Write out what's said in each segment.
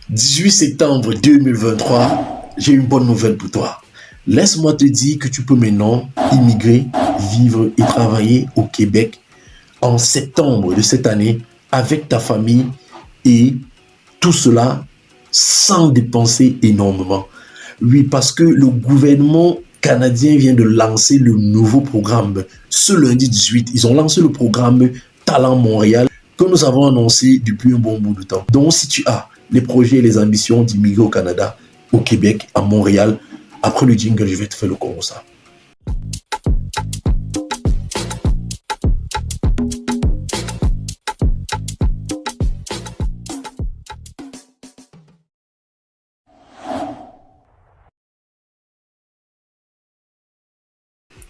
18 septembre 2023, j'ai une bonne nouvelle pour toi. Laisse-moi te dire que tu peux maintenant immigrer, vivre et travailler au Québec en septembre de cette année avec ta famille et tout cela sans dépenser énormément. Oui, parce que le gouvernement canadien vient de lancer le nouveau programme. Ce lundi 18, ils ont lancé le programme Talent Montréal que nous avons annoncé depuis un bon bout de temps. Donc, si tu as les projets et les ambitions d'immigrer au Canada, au Québec, à Montréal, après le jingle, je vais te faire le constat.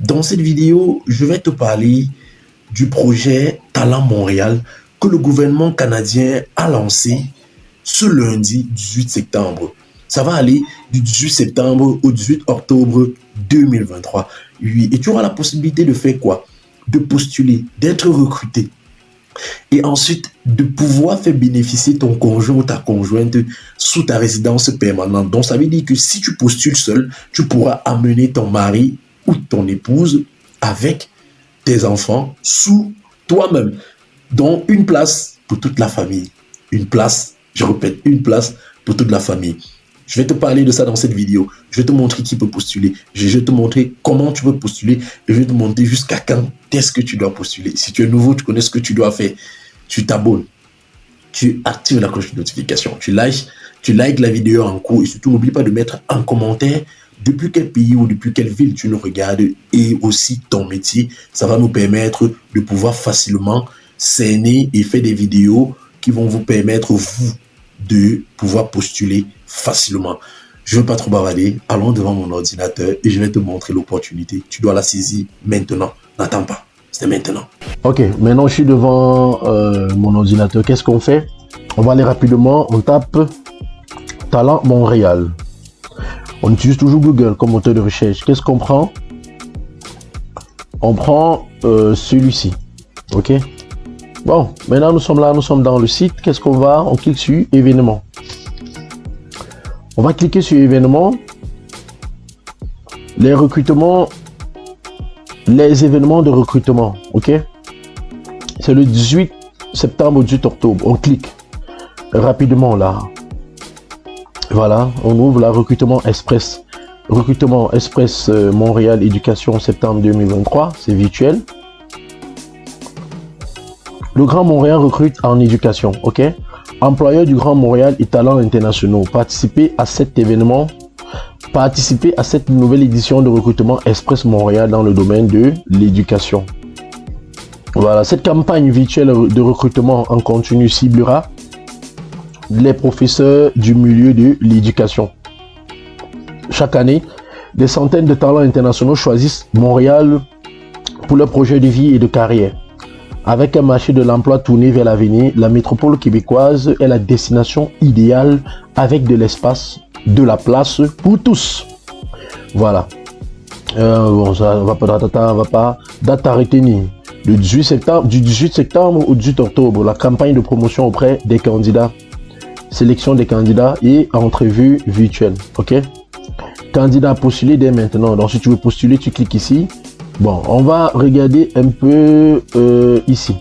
Dans cette vidéo, je vais te parler du projet Talent Montréal que le gouvernement canadien a lancé ce lundi 18 septembre. Ça va aller du 18 septembre au 18 octobre 2023. Oui, et tu auras la possibilité de faire quoi? De postuler, d'être recruté. Et ensuite, de pouvoir faire bénéficier ton conjoint ou ta conjointe sous ta résidence permanente. Donc, ça veut dire que si tu postules seul, tu pourras amener ton mari ou ton épouse avec tes enfants sous toi-même. Donc, une place pour toute la famille. Une place, je répète, une place pour toute la famille. Je vais te parler de ça dans cette vidéo. Je vais te montrer qui peut postuler. Je vais te montrer comment tu peux postuler. Et je vais te montrer jusqu'à quand est-ce que tu dois postuler. Si tu es nouveau, tu connais ce que tu dois faire. Tu t'abonnes. Tu actives la cloche de notification. Tu likes la vidéo en cours. Et surtout, n'oublie pas de mettre en commentaire depuis quel pays ou depuis quelle ville tu nous regardes et aussi ton métier. Ça va nous permettre de pouvoir facilement cerner et faire des vidéos qui vont vous permettre, vous, de pouvoir postuler facilement. Je ne veux pas trop bavarder. Allons devant mon ordinateur et je vais te montrer l'opportunité. Tu dois la saisir maintenant. N'attends pas. C'est maintenant. Ok, maintenant je suis devant mon ordinateur. Qu'est-ce qu'on fait? On va aller rapidement. On tape Talent Montréal. On utilise toujours Google comme moteur de recherche. Qu'est-ce qu'on prend? On prend celui-ci. Ok. Bon, maintenant nous sommes là, nous sommes dans le site. Qu'est-ce qu'on va? On clique sur événements. On va cliquer sur événements. Les recrutements, les événements de recrutement. Ok. C'est le 18 septembre au 18 octobre. On clique rapidement là. Voilà, on ouvre la recrutement express. Recrutement express Montréal Éducation septembre 2023, c'est virtuel. Le Grand Montréal recrute en éducation, ok? Employeurs du Grand Montréal et talents internationaux, participez à cet événement, participez à cette nouvelle édition de recrutement express Montréal dans le domaine de l'éducation. Voilà, cette campagne virtuelle de recrutement en continu ciblera les professeurs du milieu de l'éducation. Chaque année, des centaines de talents internationaux choisissent Montréal pour leur projet de vie et de carrière. Avec un marché de l'emploi tourné vers l'avenir, la métropole québécoise est la destination idéale avec de l'espace, de la place pour tous. Voilà. Bon, ça va pas. Date à retenir. Du 18 septembre au 18 octobre, la campagne de promotion auprès des candidats. Sélection des candidats et entrevue virtuelle. Ok. Candidat à postuler dès maintenant. Donc, si tu veux postuler, tu cliques ici. Bon, on va regarder un peu ici.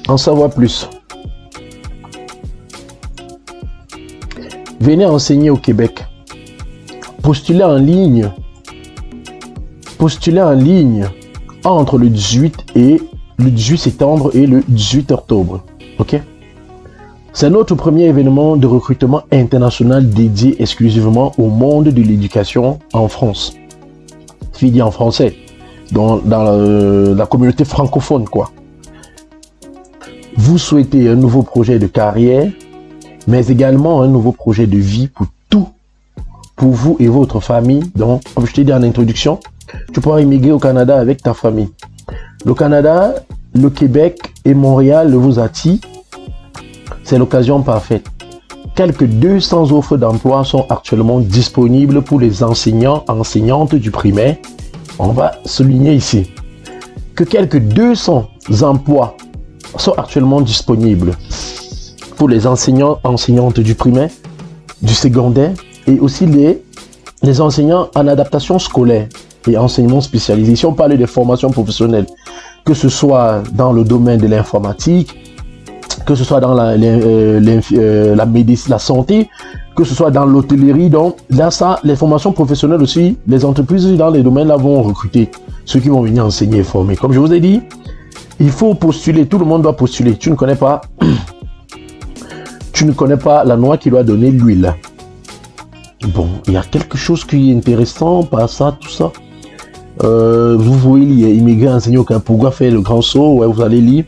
En savoir plus. Venez enseigner au Québec. Postuler en ligne. Postuler en ligne entre le 18 septembre et le 18 octobre. Ok. C'est notre premier événement de recrutement international dédié exclusivement au monde de l'éducation en France. Je dis en français, dans la communauté francophone, quoi. Vous souhaitez un nouveau projet de carrière, mais également un nouveau projet de vie pour tout, pour vous et votre famille. Donc, comme je t'ai dit en introduction, tu pourras immigrer au Canada avec ta famille. Le Canada, le Québec et Montréal vous attirent. C'est l'occasion parfaite. Quelques 200 offres d'emploi sont actuellement disponibles pour les enseignantes du primaire. On va souligner ici que quelques 200 emplois sont actuellement disponibles pour pour les enseignants, enseignantes du primaire, du secondaire et aussi les enseignants en adaptation scolaire et enseignement spécialisé. Si on parle des formations professionnelles, que ce soit dans le domaine de l'informatique, que ce soit dans la médecine, la santé, que ce soit dans l'hôtellerie. Donc là, ça, les formations professionnelles aussi, les entreprises dans les domaines là vont recruter ceux qui vont venir enseigner et former. Comme je vous ai dit, il faut postuler, tout le monde doit postuler. Tu ne connais pas la noix qui doit donner l'huile. Bon, il y a quelque chose qui est intéressant par ça, tout ça. Vous voyez lire Immigré enseigner aucun pourquoi faire le grand saut, ouais, vous allez lire.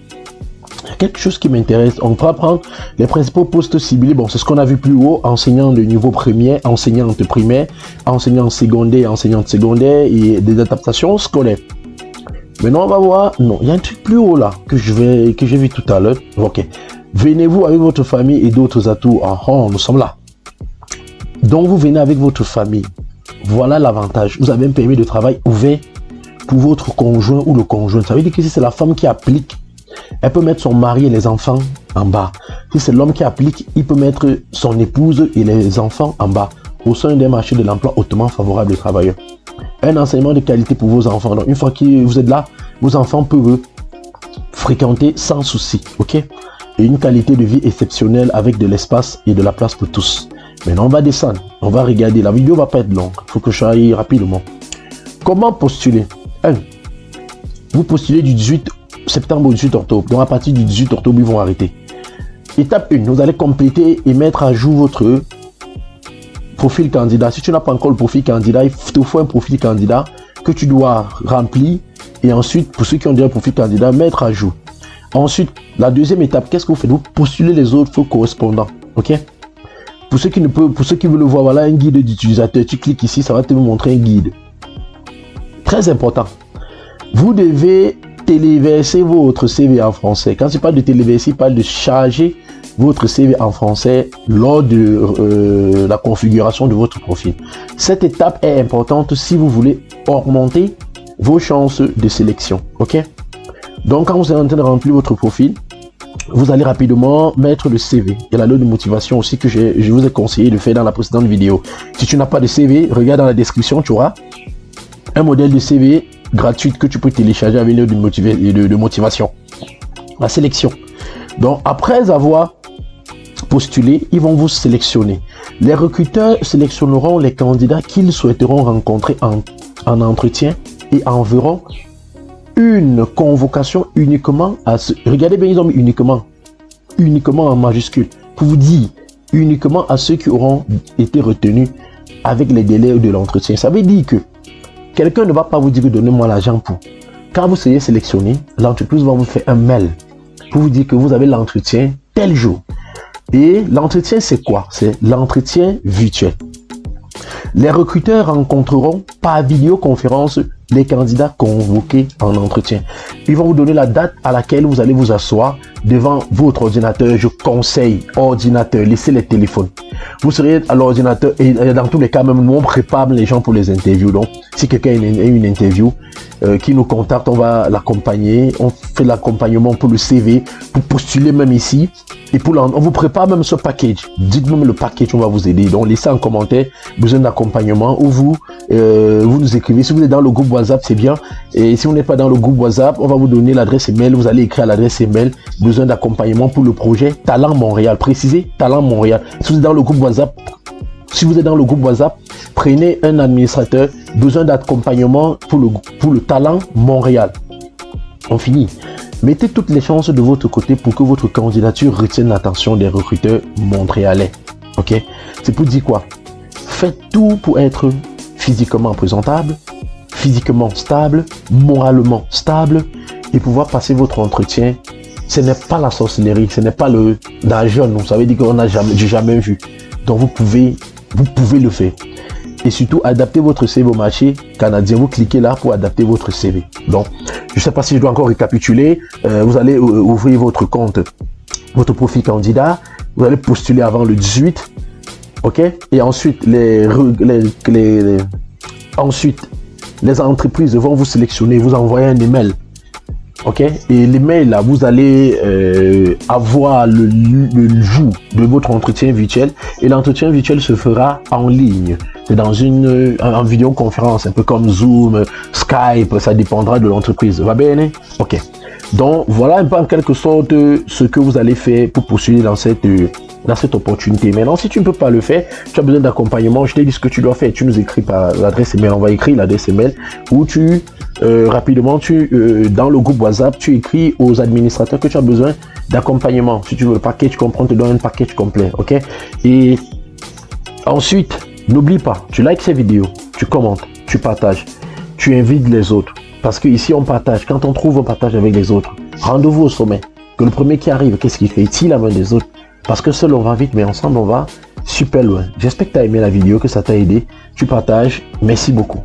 Il y a quelque chose qui m'intéresse. On va prendre les principaux postes ciblés. Bon, c'est ce qu'on a vu plus haut, enseignant de niveau premier, enseignante primaire, enseignant secondaire, enseignante secondaire et des adaptations scolaires. Maintenant, on va voir. Non, il y a un truc plus haut là que j'ai vu tout à l'heure. Ok. Venez-vous avec votre famille et d'autres atouts. Nous sommes là. Donc, vous venez avec votre famille. Voilà l'avantage. Vous avez un permis de travail ouvert pour votre conjoint ou le conjoint. Ça veut dire que si c'est la femme qui applique, elle peut mettre son mari et les enfants en bas. Si c'est l'homme qui applique, il peut mettre son épouse et les enfants en bas. Au sein d'un marché de l'emploi hautement favorable aux travailleurs. Un enseignement de qualité pour vos enfants. Donc, une fois que vous êtes là, vos enfants peuvent fréquenter sans souci. Ok? Et une qualité de vie exceptionnelle avec de l'espace et de la place pour tous. Maintenant, on va descendre. On va regarder. La vidéo va pas être longue. Il faut que je aille rapidement. Comment postuler? 1. Vous postulez du 18 septembre au 18 octobre. Donc, à partir du 18 octobre, ils vont arrêter. Étape 1. Vous allez compléter et mettre à jour votre profil candidat. Si tu n'as pas encore le profil candidat, il te faut un profil candidat que tu dois remplir. Et ensuite, pour ceux qui ont déjà un profil candidat, mettre à jour. Ensuite, la deuxième étape, qu'est-ce que vous faites? Vous postulez les autres correspondants. Ok? Pour ceux qui veulent le voir, voilà un guide d'utilisateur. Tu cliques ici, ça va te montrer un guide. Très important. Vous devez téléverser votre CV en français. Quand je parle de téléverser, je parle de charger votre CV en français lors de la configuration de votre profil. Cette étape est importante si vous voulez augmenter vos chances de sélection. Ok? Donc, quand vous êtes en train de remplir votre profil, vous allez rapidement mettre le CV et la note de motivation aussi que je vous ai conseillé de faire dans la précédente vidéo. Si tu n'as pas de CV, regarde dans la description, tu auras un modèle de CV gratuit que tu peux télécharger avec une note de motivation. La sélection. Donc, après avoir postulé, ils vont vous sélectionner. Les recruteurs sélectionneront les candidats qu'ils souhaiteront rencontrer en entretien et enverront une convocation uniquement à ce... Regardez bien, ils ont mis uniquement en majuscule, pour vous dire uniquement à ceux qui auront été retenus avec les délais de l'entretien. Ça veut dire que quelqu'un ne va pas vous dire donnez-moi l'argent pour. Quand vous serez sélectionné, l'entreprise va vous faire un mail pour vous dire que vous avez l'entretien tel jour. Et l'entretien, c'est quoi? C'est l'entretien virtuel. Les recruteurs rencontreront par vidéoconférence les candidats convoqués en entretien. Ils vont vous donner la date à laquelle vous allez vous asseoir devant votre ordinateur. Je conseille ordinateur, laissez les téléphones. Vous serez à l'ordinateur et dans tous les cas, même nous on prépare les gens pour les interviews. Donc, si quelqu'un a une interview qui nous contacte, on va l'accompagner. On fait l'accompagnement pour le CV, pour postuler même ici. Et on vous prépare même ce package. Dites même le package, on va vous aider. Donc, laissez en commentaire besoin d'accompagnement ou vous nous écrivez. Si vous êtes dans le groupe WhatsApp, c'est bien. Et si vous n'êtes pas dans le groupe WhatsApp, on va vous donner l'adresse email. Vous allez écrire à l'adresse email besoin d'accompagnement pour le projet Talent Montréal. Précisez Talent Montréal. Si vous êtes dans le groupe WhatsApp, prenez un administrateur besoin d'accompagnement pour le Talent Montréal. On finit. Mettez toutes les chances de votre côté pour que votre candidature retienne l'attention des recruteurs montréalais. Ok? C'est pour dire quoi? Faites tout pour être physiquement présentable, physiquement stable, moralement stable et pouvoir passer votre entretien. Ce n'est pas la sorcellerie, ce n'est pas le jeune. Vous savez dire qu'on n'a jamais vu. Donc vous pouvez le faire. Et surtout, adaptez votre CV au marché canadien. Vous cliquez là pour adapter votre CV. Donc, je ne sais pas si je dois encore récapituler. Vous allez ouvrir votre compte, votre profil candidat. Vous allez postuler avant le 18. OK? Et ensuite, les entreprises vont vous sélectionner, vous envoyer un email Ok, et les mails là, vous allez avoir le jour de votre entretien virtuel, et l'entretien virtuel se fera en ligne. C'est dans en vidéoconférence, un peu comme Zoom, Skype, ça dépendra de l'entreprise. Va bien? Ok. Donc voilà un peu en quelque sorte ce que vous allez faire pour poursuivre dans cette opportunité. Maintenant, si tu ne peux pas le faire, tu as besoin d'accompagnement. Je t'ai dit ce que tu dois faire. Tu nous écris par l'adresse email. On va écrire l'adresse email où tu rapidement, dans le groupe WhatsApp, tu écris aux administrateurs que tu as besoin d'accompagnement. Si tu veux le package complet, on te donne un package complet. Ok. Et ensuite, n'oublie pas, tu likes ces vidéos, tu commentes, tu partages, tu invites les autres. Parce que ici on partage. Quand on trouve, on partage avec les autres. Rendez-vous au sommet. Que le premier qui arrive, qu'est-ce qu'il fait? Il tire la main des autres. Parce que seul on va vite, mais ensemble on va super loin. J'espère que tu as aimé la vidéo, que ça t'a aidé. Tu partages. Merci beaucoup.